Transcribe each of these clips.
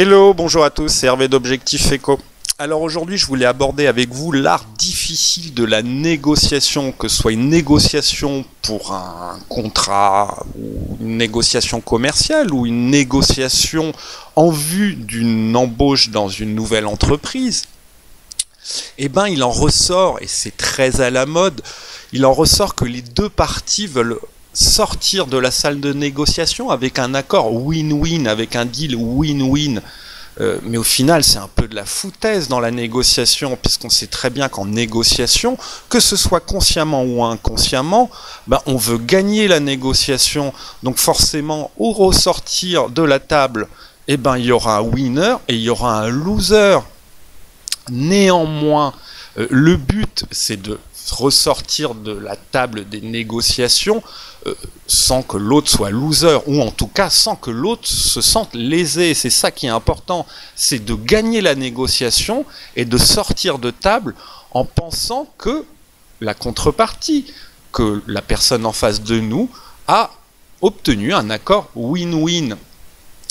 Hello, bonjour à tous, c'est Hervé d'Objectif Eco. Alors aujourd'hui, je voulais aborder avec vous l'art difficile de la négociation, que ce soit une négociation pour un contrat, ou une négociation commerciale, ou une négociation en vue d'une embauche dans une nouvelle entreprise. Eh bien, il en ressort, et c'est très à la mode, il en ressort que les deux parties veulent sortir de la salle de négociation avec un accord win-win, avec un deal win-win. Mais au final, c'est un peu de la foutaise dans la négociation, puisqu'on sait très bien qu'en négociation, que ce soit consciemment ou inconsciemment, on veut gagner la négociation. Donc forcément, au ressortir de la table, il y aura un winner et il y aura un loser. Néanmoins, le but, c'est de ressortir de la table des négociations sans que l'autre soit loser, ou en tout cas sans que l'autre se sente lésé. C'est ça qui est important, c'est de gagner la négociation et de sortir de table en pensant que la contrepartie, que la personne en face de nous a obtenu un accord win-win.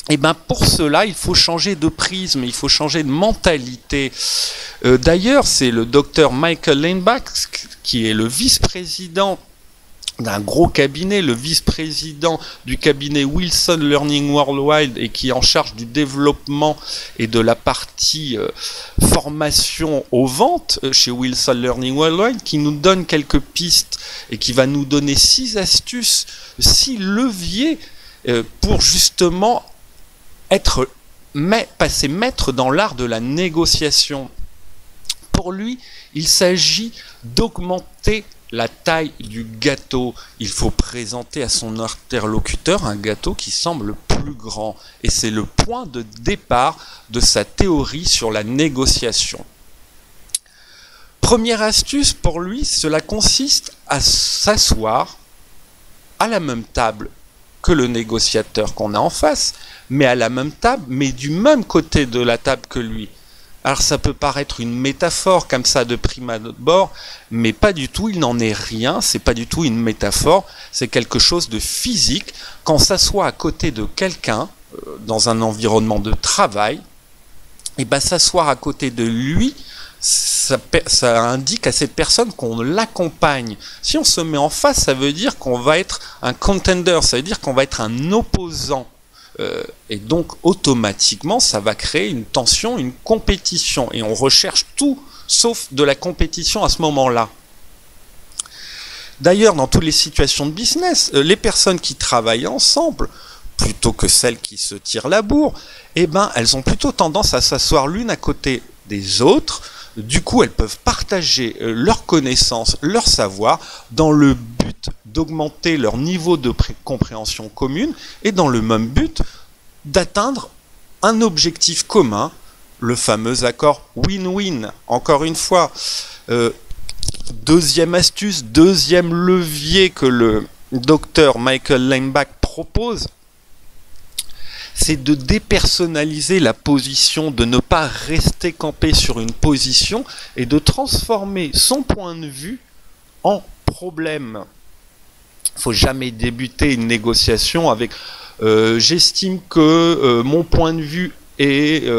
Et pour cela, il faut changer de prisme, il faut changer de mentalité. D'ailleurs, c'est le docteur Michael Leinbach, qui est le vice-président d'un gros cabinet, le vice-président du cabinet Wilson Learning Worldwide, et qui est en charge du développement et de la partie formation aux ventes chez Wilson Learning Worldwide, qui nous donne quelques pistes et qui va nous donner 6 astuces, 6 leviers pour justement passer maître dans l'art de la négociation. Pour lui, il s'agit d'augmenter la taille du gâteau. Il faut présenter à son interlocuteur un gâteau qui semble plus grand. Et c'est le point de départ de sa théorie sur la négociation. Première astuce pour lui, cela consiste à s'asseoir à la même table que le négociateur qu'on a en face, mais à la même table, mais du même côté de la table que lui. Alors ça peut paraître une métaphore comme ça de prime abord, mais pas du tout, il n'en est rien, c'est pas du tout une métaphore, c'est quelque chose de physique. Quand on s'assoit à côté de quelqu'un, dans un environnement de travail, s'asseoir à côté de lui, ça indique à cette personne qu'on l'accompagne. Si on se met en face, ça veut dire qu'on va être un contender, ça veut dire qu'on va être un opposant. Et donc automatiquement ça va créer une tension, une compétition, et on recherche tout sauf de la compétition à ce moment-là. D'ailleurs, dans toutes les situations de business, les personnes qui travaillent ensemble, plutôt que celles qui se tirent la bourre, elles ont plutôt tendance à s'asseoir l'une à côté des autres. Du coup, elles peuvent partager leurs connaissances, leur savoir, dans le but d'augmenter leur niveau de compréhension commune, et dans le même but d'atteindre un objectif commun, le fameux accord win-win. Encore une fois, deuxième astuce, deuxième levier que le docteur Michael Leinbach propose, c'est de dépersonnaliser la position, de ne pas rester campé sur une position et de transformer son point de vue en problème. Il ne faut jamais débuter une négociation avec j'estime que mon point de vue et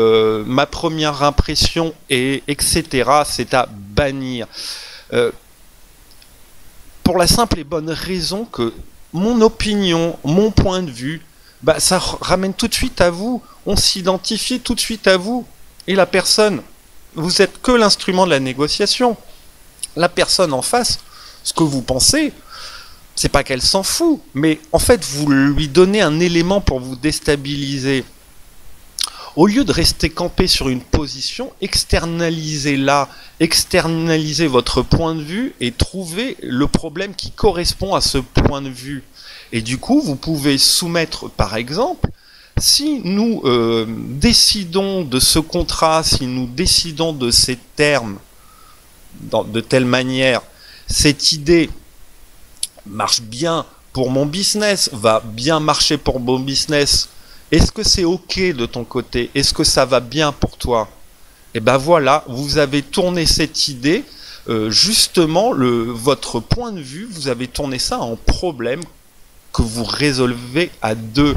ma première impression, et etc. C'est à bannir. Pour la simple et bonne raison que mon opinion, mon point de vue, ça ramène tout de suite à vous, on s'identifie tout de suite à vous, et la personne, vous êtes que l'instrument de la négociation. La personne en face, ce que vous pensez, c'est pas qu'elle s'en fout, mais en fait vous lui donnez un élément pour vous déstabiliser. Au lieu de rester campé sur une position, externalisez-la, externalisez votre point de vue et trouvez le problème qui correspond à ce point de vue. Et du coup, vous pouvez soumettre, par exemple, si nous décidons de ce contrat, si nous décidons de ces termes de telle manière, cette idée marche bien pour mon business, va bien marcher pour mon business, est-ce que c'est OK de ton côté? Est-ce que ça va bien pour toi? Et voilà, vous avez tourné cette idée, justement, votre point de vue, vous avez tourné ça en problème que vous résolvez à deux.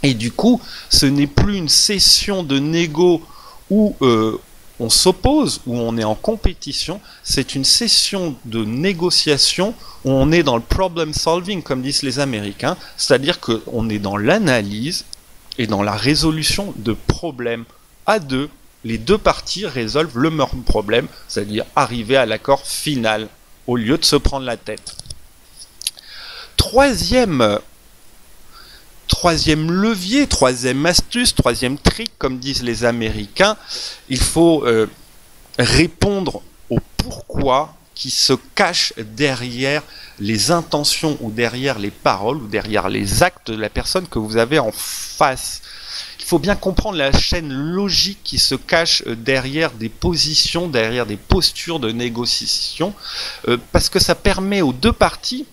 Et du coup, ce n'est plus une session de négo où on s'oppose, où on est en compétition, c'est une session de négociation où on est dans le problem solving, comme disent les Américains, c'est-à-dire qu'on est dans l'analyse et dans la résolution de problèmes à deux. Les deux parties résolvent le même problème, c'est-à-dire arriver à l'accord final, au lieu de se prendre la tête. Troisième levier, troisième astuce, troisième trick, comme disent les Américains, il faut répondre au pourquoi qui se cache derrière les intentions ou derrière les paroles ou derrière les actes de la personne que vous avez en face. Il faut bien comprendre la chaîne logique qui se cache derrière des positions, derrière des postures de négociation, parce que ça permet aux deux parties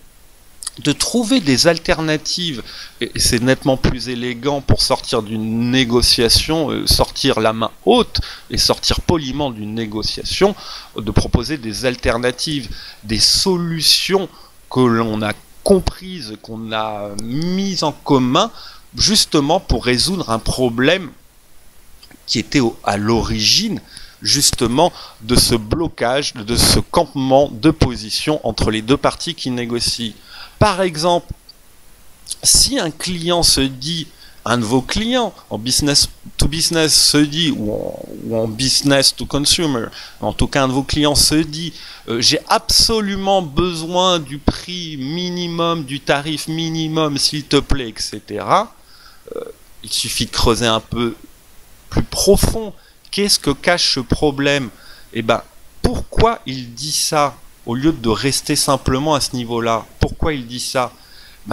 de trouver des alternatives, et c'est nettement plus élégant pour sortir d'une négociation, sortir la main haute et sortir poliment d'une négociation, de proposer des alternatives, des solutions que l'on a comprises, qu'on a mises en commun, justement pour résoudre un problème qui était à l'origine justement de ce blocage, de ce campement de position entre les deux parties qui négocient. Par exemple, si un client se dit, un de vos clients en business to business se dit, ou en business to consumer, en tout cas un de vos clients se dit, j'ai absolument besoin du prix minimum, du tarif minimum, s'il te plaît, etc. Il suffit de creuser un peu plus profond. Qu'est-ce que cache ce problème? Eh ben, pourquoi il dit ça? Au lieu de rester simplement à ce niveau-là, pourquoi il dit ça?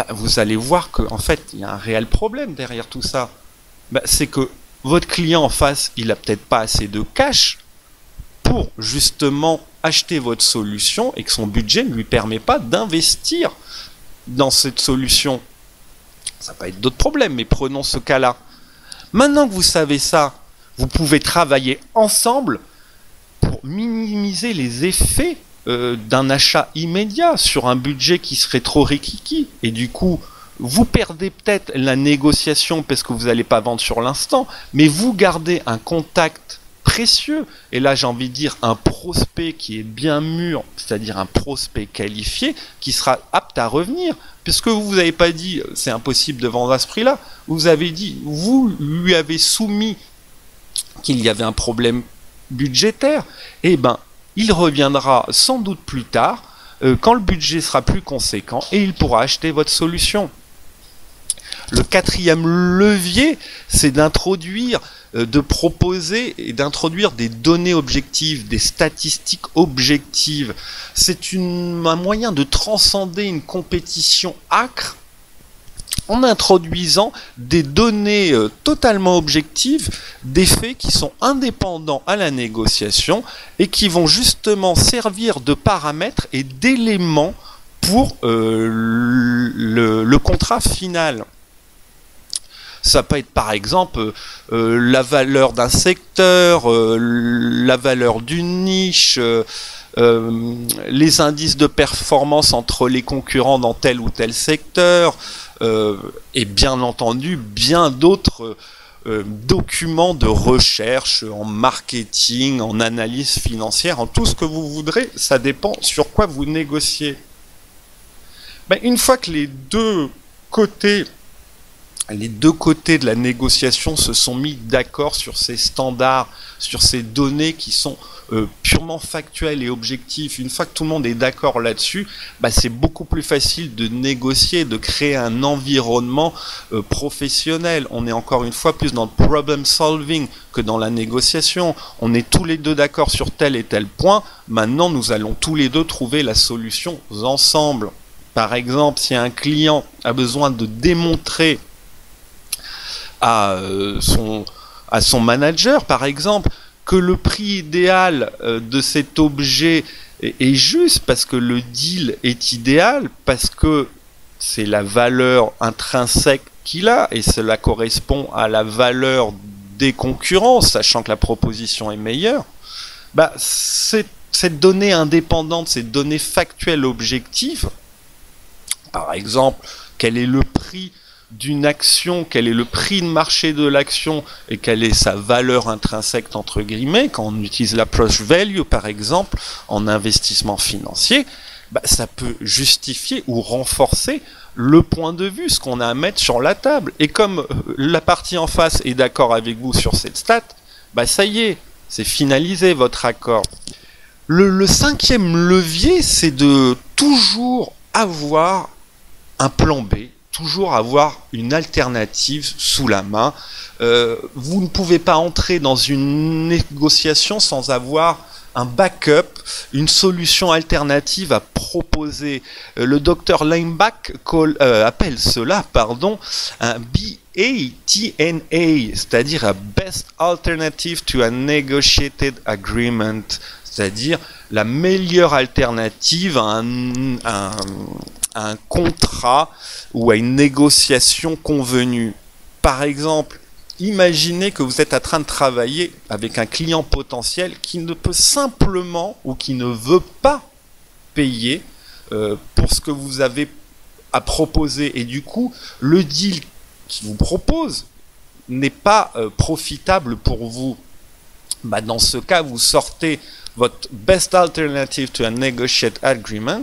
Vous allez voir qu'en fait, il y a un réel problème derrière tout ça. C'est que votre client en face, il n'a peut-être pas assez de cash pour justement acheter votre solution et que son budget ne lui permet pas d'investir dans cette solution. Ça peut être d'autres problèmes, mais prenons ce cas-là. Maintenant que vous savez ça, vous pouvez travailler ensemble pour minimiser les effets d'un achat immédiat sur un budget qui serait trop rikiki. Et du coup, vous perdez peut-être la négociation parce que vous n'allez pas vendre sur l'instant, mais vous gardez un contact précieux. Et là, j'ai envie de dire un prospect qui est bien mûr, c'est-à-dire un prospect qualifié qui sera apte à revenir. Puisque vous n'avez pas dit c'est impossible de vendre à ce prix-là, vous avez dit, vous lui avez soumis qu'il y avait un problème budgétaire, et ben il reviendra sans doute plus tard, quand le budget sera plus conséquent, et il pourra acheter votre solution. Le quatrième levier, c'est d'introduire, de proposer et d'introduire des données objectives, des statistiques objectives. C'est un moyen de transcender une compétition âcre en introduisant des données totalement objectives, des faits qui sont indépendants à la négociation et qui vont justement servir de paramètres et d'éléments pour le contrat final. Ça peut être par exemple la valeur d'un secteur, la valeur d'une niche, les indices de performance entre les concurrents dans tel ou tel secteur, et bien entendu bien d'autres documents de recherche en marketing, en analyse financière, en tout ce que vous voudrez, ça dépend sur quoi vous négociez. Une fois que les deux côtés de la négociation se sont mis d'accord sur ces standards, sur ces données qui sont purement factuelles et objectives, une fois que tout le monde est d'accord là-dessus, c'est beaucoup plus facile de négocier, de créer un environnement professionnel. On est encore une fois plus dans le problem solving que dans la négociation. On est tous les deux d'accord sur tel et tel point. Maintenant, nous allons tous les deux trouver la solution ensemble. Par exemple, si un client a besoin de démontrer à son manager, par exemple, que le prix idéal de cet objet est juste, parce que le deal est idéal, parce que c'est la valeur intrinsèque qu'il a, et cela correspond à la valeur des concurrents, sachant que la proposition est meilleure, cette donnée indépendante, cette donnée factuelle objective, par exemple, quel est le prix d'une action, quel est le prix de marché de l'action et quelle est sa valeur intrinsèque entre guillemets, quand on utilise l'approche value par exemple en investissement financier, bah, ça peut justifier ou renforcer le point de vue, ce qu'on a à mettre sur la table. Et comme la partie en face est d'accord avec vous sur cette stat, bah ça y est, c'est finalisé votre accord. Le cinquième levier, c'est de toujours avoir un plan B, toujours avoir une alternative sous la main. Vous ne pouvez pas entrer dans une négociation sans avoir un backup, une solution alternative à proposer. Le docteur Leinbach appelle cela un BATNA, c'est-à-dire a Best Alternative to a Negotiated Agreement, c'est-à-dire la meilleure alternative à un contrat ou à une négociation convenue. Par exemple, imaginez que vous êtes en train de travailler avec un client potentiel qui ne peut simplement ou qui ne veut pas payer pour ce que vous avez à proposer. Et du coup, le deal qu'il vous propose n'est pas profitable pour vous. Bah, dans ce cas, vous sortez votre best alternative to a negotiated agreement.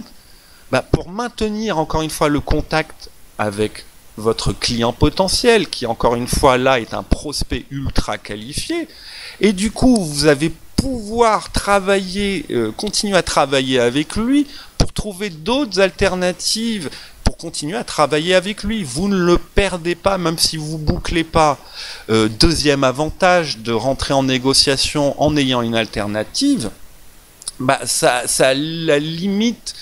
Bah, pour maintenir encore une fois le contact avec votre client potentiel, qui encore une fois là est un prospect ultra qualifié, et du coup vous allez pouvoir travailler, continuer à travailler avec lui pour trouver d'autres alternatives, pour continuer à travailler avec lui. Vous ne le perdez pas, même si vous bouclez pas. Deuxième avantage de rentrer en négociation en ayant une alternative, bah ça limite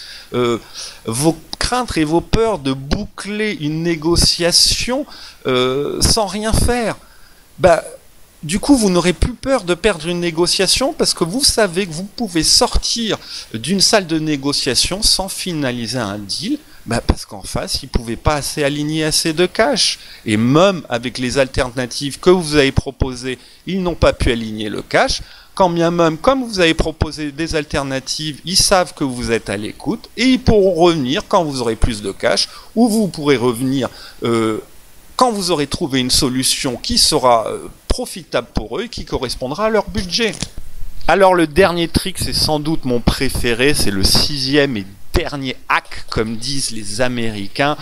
vos craintes et vos peurs de boucler une négociation sans rien faire. Bah, du coup, vous n'aurez plus peur de perdre une négociation parce que vous savez que vous pouvez sortir d'une salle de négociation sans finaliser un deal. Bah parce qu'en face, ils ne pouvaient pas aligner assez de cash. Et même avec les alternatives que vous avez proposées, ils n'ont pas pu aligner le cash. Quand bien même, comme vous avez proposé des alternatives, ils savent que vous êtes à l'écoute et ils pourront revenir quand vous aurez plus de cash, ou vous pourrez revenir quand vous aurez trouvé une solution qui sera profitable pour eux et qui correspondra à leur budget. Alors le dernier trick, c'est sans doute mon préféré, c'est le sixième et dernier hack, comme disent les Américains.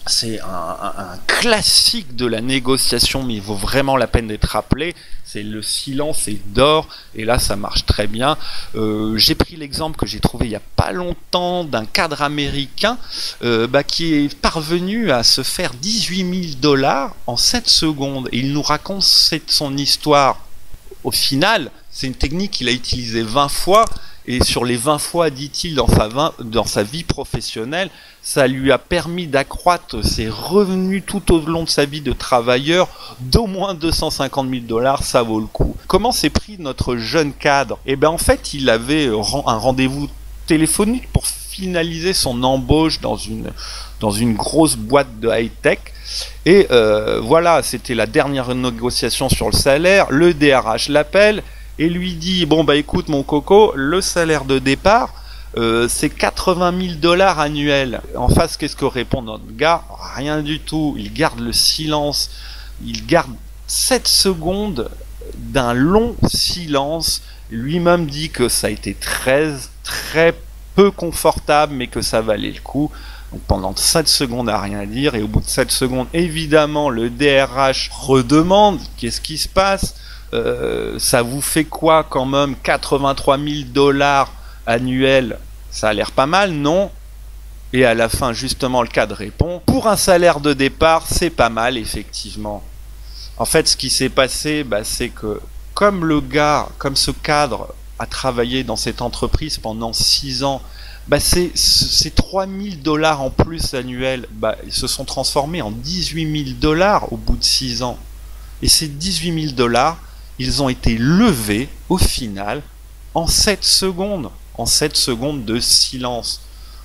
C'est un classique de la négociation, mais il vaut vraiment la peine d'être rappelé. C'est le silence est d'or, et là ça marche très bien. J'ai pris l'exemple que j'ai trouvé il n'y a pas longtemps d'un cadre américain qui est parvenu à se faire 18 000 $ en 7 secondes. Et il nous raconte son histoire. Au final, c'est une technique qu'il a utilisée 20 fois. Et sur les 20 fois, dit-il, dans sa vie professionnelle, ça lui a permis d'accroître ses revenus tout au long de sa vie de travailleur d'au moins 250 000 $. Ça vaut le coup. Comment s'est pris notre jeune cadre? Eh bien, en fait, il avait un rendez-vous téléphonique pour finaliser son embauche dans une grosse boîte de high-tech. Et voilà, c'était la dernière négociation sur le salaire. Le DRH l'appelle et lui dit, bon bah écoute mon coco, le salaire de départ c'est 80 000 $ annuels. En face, qu'est-ce que répond notre gars? Rien du tout. Il garde le silence. Il garde 7 secondes d'un long silence. Lui-même dit que ça a été très peu confortable, mais que ça valait le coup. Donc pendant 7 secondes à rien dire, et au bout de 7 secondes, évidemment, le DRH redemande qu'est-ce qui se passe. Ça vous fait quoi quand même 83 000 $ annuels? Ça a l'air pas mal, non? Et à la fin, justement, le cadre répond, pour un salaire de départ, c'est pas mal, effectivement. En fait, ce qui s'est passé, c'est que comme ce cadre a travaillé dans cette entreprise pendant 6 ans, ces 3 000 $ en plus annuels, ils se sont transformés en 18 000 $ au bout de 6 ans. Et ces 18 000 $, ils ont été levés, au final, en 7 secondes. En 7 secondes de silence.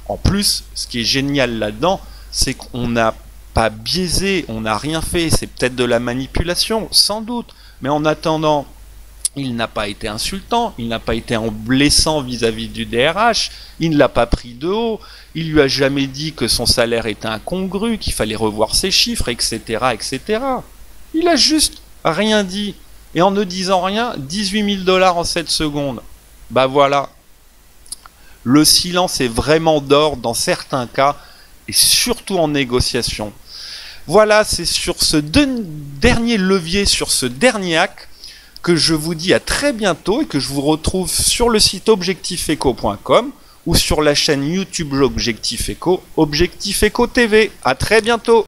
En plus, ce qui est génial là-dedans, c'est qu'on n'a pas biaisé, on n'a rien fait. C'est peut-être de la manipulation, sans doute. Mais en attendant, Il n'a pas été insultant, il n'a pas été en blessant vis-à-vis du DRH, il ne l'a pas pris de haut, il lui a jamais dit que son salaire était incongru, qu'il fallait revoir ses chiffres, etc., etc. Il a juste rien dit. Et en ne disant rien, 18 000 $ en 7 secondes. Bah voilà. Le silence est vraiment d'or dans certains cas, et surtout en négociation. Voilà, c'est sur ce dernier levier, sur ce dernier acte, que je vous dis à très bientôt et que je vous retrouve sur le site objectifeco.com ou sur la chaîne YouTube Objectif Eco, Objectif Eco TV. À très bientôt.